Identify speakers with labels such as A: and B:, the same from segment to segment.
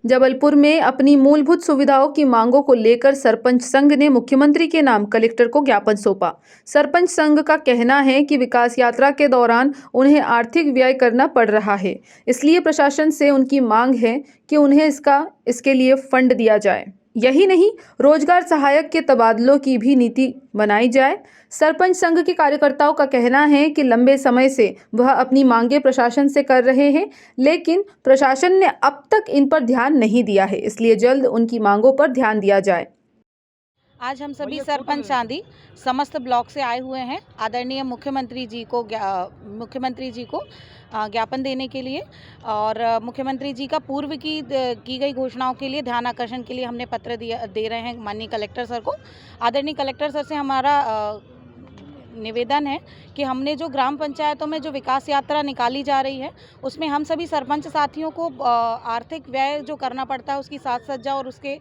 A: जबलपुर में अपनी मूलभूत सुविधाओं की मांगों को लेकर सरपंच संघ ने मुख्यमंत्री के नाम कलेक्टर को ज्ञापन सौंपा। सरपंच संघ का कहना है कि विकास यात्रा के दौरान उन्हें आर्थिक व्यय करना पड़ रहा है, इसलिए प्रशासन से उनकी मांग है कि उन्हें इसके लिए फंड दिया जाए। यही नहीं, रोजगार सहायक के तबादलों की भी नीति बनाई जाए। सरपंच संघ के कार्यकर्ताओं का कहना है कि लंबे समय से वह अपनी मांगे प्रशासन से कर रहे हैं, लेकिन प्रशासन ने अब तक इन पर ध्यान नहीं दिया है, इसलिए जल्द उनकी मांगों पर ध्यान दिया जाए।
B: आज हम सभी सरपंच चांदी समस्त ब्लॉक से आए हुए हैं आदरणीय मुख्यमंत्री जी को ज्ञापन देने के लिए और मुख्यमंत्री जी का पूर्व की गई घोषणाओं के लिए ध्यान आकर्षण के लिए हमने पत्र दे रहे हैं माननीय कलेक्टर सर को। आदरणीय कलेक्टर सर से हमारा निवेदन है कि हमने जो ग्राम पंचायतों में जो विकास यात्रा निकाली जा रही है उसमें हम सभी सरपंच साथियों को आर्थिक व्यय जो करना पड़ता है उसकी साज सज्जा और उसके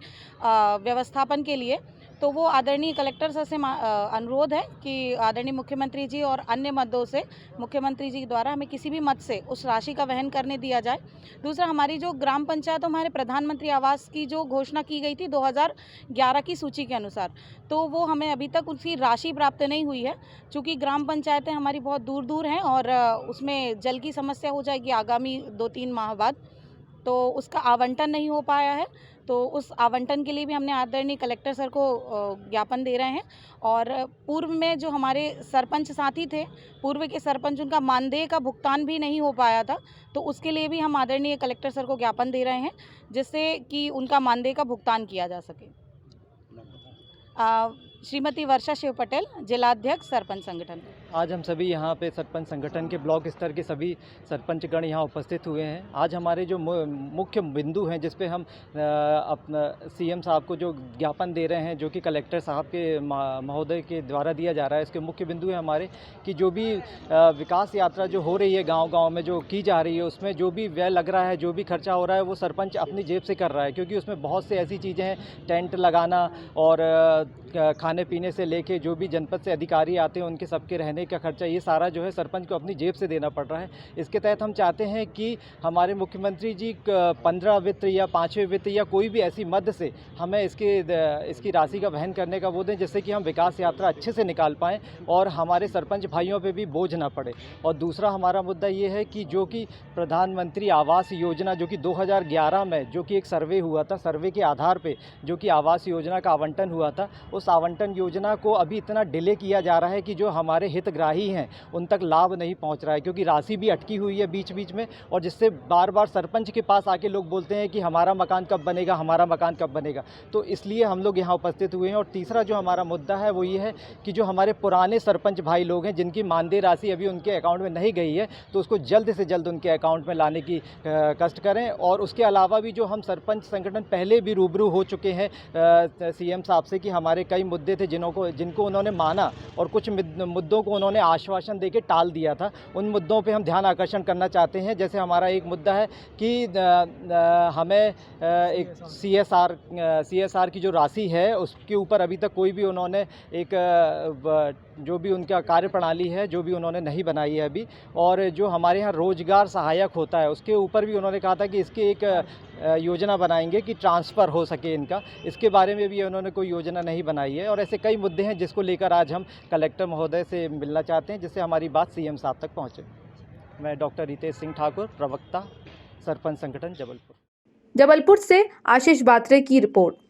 B: व्यवस्थापन के लिए, तो वो आदरणीय कलेक्टर सर से अनुरोध है कि आदरणीय मुख्यमंत्री जी और अन्य मदों से मुख्यमंत्री जी द्वारा हमें किसी भी मद से उस राशि का वहन करने दिया जाए। दूसरा, हमारी जो ग्राम पंचायत हमारे प्रधानमंत्री आवास की जो घोषणा की गई थी 2011 की सूची के अनुसार, तो वो हमें अभी तक उसकी राशि प्राप्त नहीं हुई है। चूँकि ग्राम पंचायतें हमारी बहुत दूर दूर हैं और उसमें जल की समस्या हो जाएगी आगामी 2-3 माह बाद, तो उसका आवंटन नहीं हो पाया है। तो उस आवंटन के लिए भी हमने आदरणीय कलेक्टर सर को ज्ञापन दे रहे हैं। और पूर्व में जो हमारे सरपंच साथी थे, पूर्व के सरपंच, उनका मानदेय का भुगतान भी नहीं हो पाया था, तो उसके लिए भी हम आदरणीय कलेक्टर सर को ज्ञापन दे रहे हैं जिससे कि उनका मानदेय का भुगतान किया जा सके। श्रीमती वर्षा शिव पटेल, जिलाध्यक्ष सरपंच संगठन।
C: आज हम सभी यहाँ पे सरपंच संगठन के ब्लॉक स्तर के सभी सरपंचगण यहाँ उपस्थित हुए हैं। आज हमारे जो मुख्य बिंदु हैं जिस पे हम अपना सीएम साहब को जो ज्ञापन दे रहे हैं, जो कि कलेक्टर साहब के महोदय के द्वारा दिया जा रहा है, इसके मुख्य बिंदु है हमारे कि जो भी विकास यात्रा जो हो रही है गाँव-गाँव में जो की जा रही है, उसमें जो भी व्यय लग रहा है, जो भी खर्चा हो रहा है, वो सरपंच अपनी जेब से कर रहा है, क्योंकि उसमें बहुत से ऐसी चीज़ें हैं, टेंट लगाना और खाने पीने से लेके जो भी जनपद से अधिकारी आते हैं उनके सबके रहने का खर्चा, ये सारा जो है सरपंच को अपनी जेब से देना पड़ रहा है। इसके तहत हम चाहते हैं कि हमारे मुख्यमंत्री जी 15 वित्त या 5वें वित्त या कोई भी ऐसी मद से हमें इसकी राशि का वहन करने का वो दें, जिससे कि हम विकास यात्रा अच्छे से निकाल पाएँ और हमारे सरपंच भाइयों पर भी बोझ ना पड़े। और दूसरा हमारा मुद्दा ये है कि जो कि प्रधानमंत्री आवास योजना जो कि 2011 में जो कि एक सर्वे हुआ था, सर्वे के आधार पर जो कि आवास योजना का आवंटन हुआ था, उस आवंटन योजना को अभी इतना डिले किया जा रहा है कि जो हमारे हितग्राही हैं उन तक लाभ नहीं पहुंच रहा है, क्योंकि राशि भी अटकी हुई है बीच बीच में, और जिससे बार बार सरपंच के पास आके लोग बोलते हैं कि हमारा मकान कब बनेगा, हमारा मकान कब बनेगा। तो इसलिए हम लोग यहाँ उपस्थित हुए हैं। और तीसरा जो हमारा मुद्दा है वो ये है कि जो हमारे पुराने सरपंच भाई लोग हैं जिनकी मानदेय राशि अभी उनके अकाउंट में नहीं गई है, तो उसको जल्द से जल्द उनके अकाउंट में लाने की कष्ट करें। और उसके अलावा भी जो हम सरपंच संगठन पहले भी रूबरू हो चुके हैं सीएम साहब से कि हमारे कई मुद्दे थे जिनको उन्होंने माना और कुछ मुद्दों को उन्होंने आश्वासन देके टाल दिया था, उन मुद्दों पे हम ध्यान आकर्षण करना चाहते हैं। जैसे हमारा एक मुद्दा है कि हमें एक CSR की जो राशि है उसके ऊपर अभी तक कोई भी उन्होंने एक जो भी उनका कार्यप्रणाली है जो भी उन्होंने नहीं बनाई है अभी। और जो हमारे यहाँ रोजगार सहायक होता है उसके ऊपर भी उन्होंने कहा था कि इसके एक योजना बनाएंगे कि ट्रांसफ़र हो सके इनका, इसके बारे में भी उन्होंने कोई योजना नहीं बनाई है। और ऐसे कई मुद्दे हैं जिसको लेकर आज हम कलेक्टर महोदय से मिलना चाहते हैं, जिससे हमारी बात सीएम साहब तक पहुंचे। मैं डॉक्टर रितेश सिंह ठाकुर, प्रवक्ता सरपंच संगठन जबलपुर।
A: जबलपुर से आशीष बात्रे की रिपोर्ट।